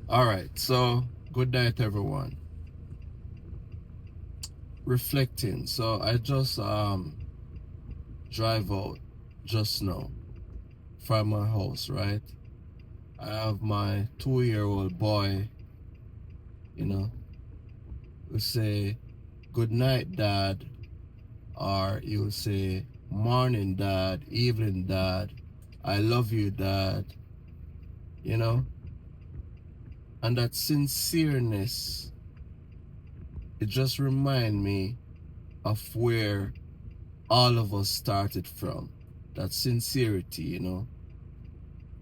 Alright, so good night everyone. Reflecting. So I just drive out just now from my house, right? I have my 2-year-old boy, you know, who say good night dad, or he will say morning dad, evening dad, I love you dad, you know? And that sincereness, it just remind me of where all of us started from. That sincerity,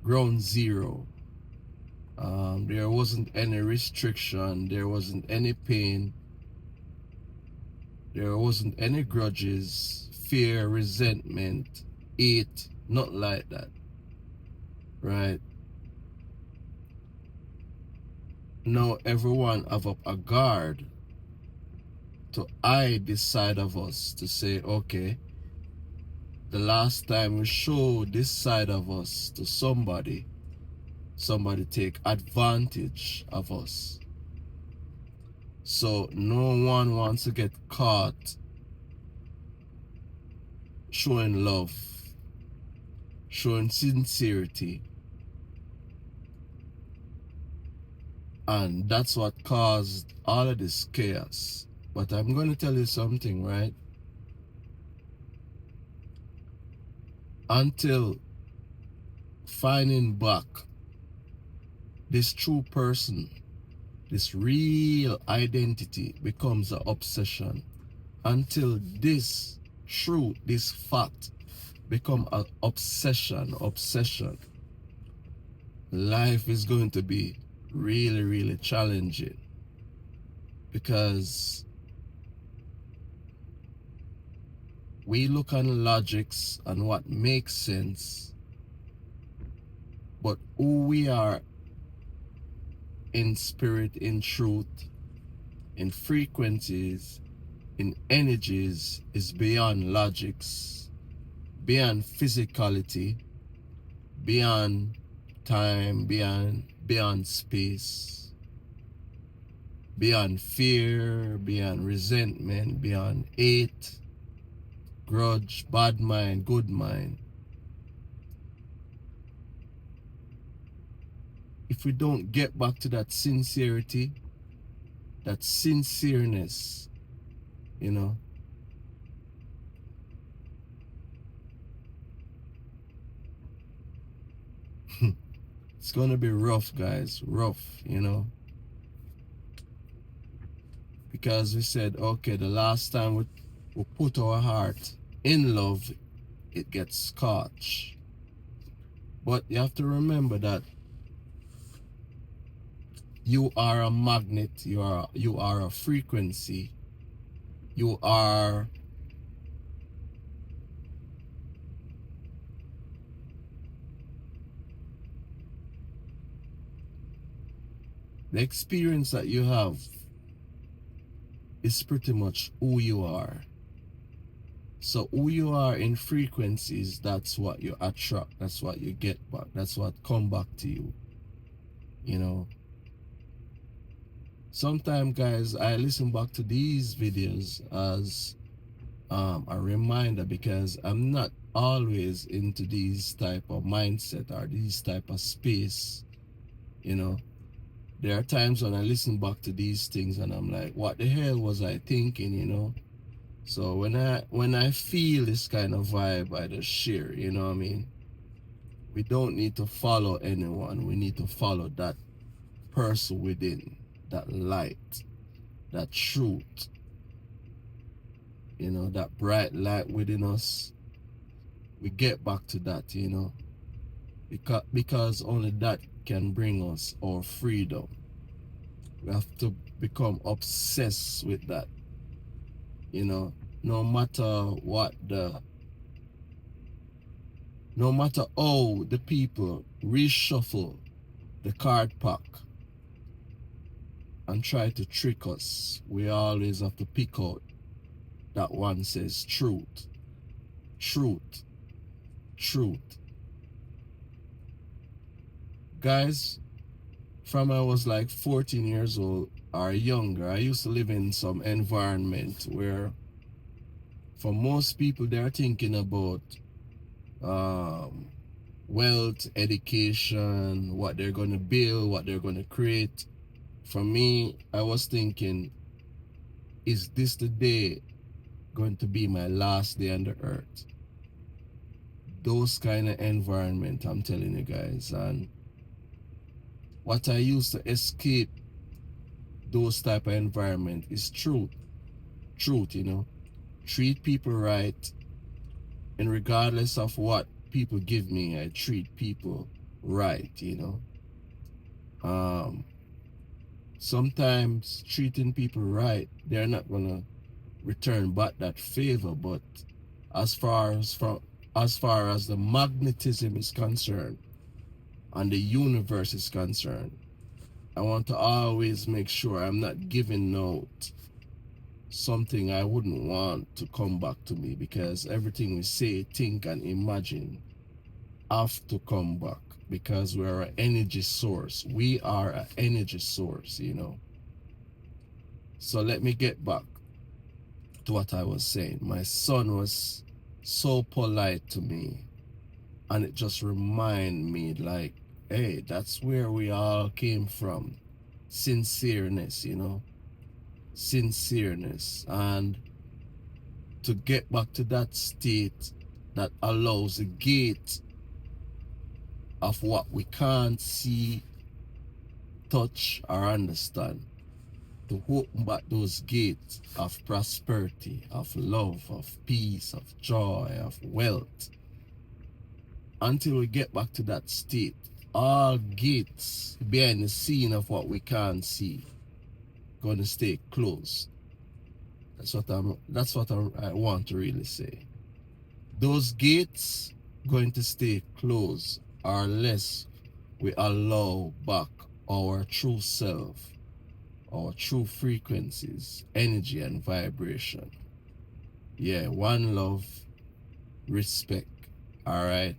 ground zero. There wasn't any restriction, there wasn't any pain, there wasn't any grudges, fear, resentment, hate, not like that, right? Now everyone have up a guard to hide this side of us, to say, okay, the last time we showed this side of us to somebody take advantage of us. So no one wants to get caught showing love, showing sincerity. And that's what caused all of this chaos. But I'm going to tell you something, right? Until finding back this true person, this real identity becomes an obsession, until this truth, this fact become an obsession, life is going to be really, really challenging, because we look on logics and what makes sense, but who we are in spirit, in truth, in frequencies, in energies is beyond logics, beyond physicality, beyond time, beyond space, beyond fear, beyond resentment, beyond hate, grudge, bad mind, good mind. If we don't get back to that sincerity, that sincereness, it's gonna be rough, guys, rough, because we said, okay, the last time we put our heart in love, it gets scotch. But you have to remember that you are a magnet, you are a frequency, you are the experience that you have is pretty much who you are. So who you are in frequencies, that's what you attract, that's what you get back, that's what come back to you. Sometimes, guys, I listen back to these videos as a reminder, because I'm not always into these type of mindset or these type of space. There are times when I listen back to these things and I'm like, what the hell was I thinking? So when I feel this kind of vibe, I just share. What I mean? We don't need to follow anyone, we need to follow that person within, that light, that truth, that bright light within us. We get back to that, because only that can bring us our freedom. We have to become obsessed with that, no matter no matter how the people reshuffle the card pack and try to trick us, we always have to pick out that one says truth, truth, truth. Guys, from I was like 14 years old or younger, I used to live in some environment where for most people they're thinking about um, wealth, education, what they're going to build, what they're going to create. For me, I was thinking, is this the day going to be my last day on the earth? Those kind of environment, I'm telling you guys. And what I used to escape those type of environment is truth. Truth, you know. Treat people right, and regardless of what people give me, I treat people right, you know. Sometimes treating people right, they're not gonna return back that favor, but as far as from as far as the magnetism is concerned and the universe is concerned, I want to always make sure I'm not giving out something I wouldn't want to come back to me, because everything we say, think, and imagine have to come back, because we're an energy source. We are an energy source, you know. So let me get back to what I was saying. My son was so polite to me, and it just remind me like, hey, that's where we all came from. Sincereness, you know. Sincereness. And to get back to that state that allows the gate of what we can't see, touch, or understand, to open back those gates of prosperity, of love, of peace, of joy, of wealth. Until we get back to that state, all gates behind the scene of what we can't see gonna stay closed. I want to really say. Those gates going to stay closed unless we allow back our true self, our true frequencies, energy, and vibration. Yeah, one love, respect. All right.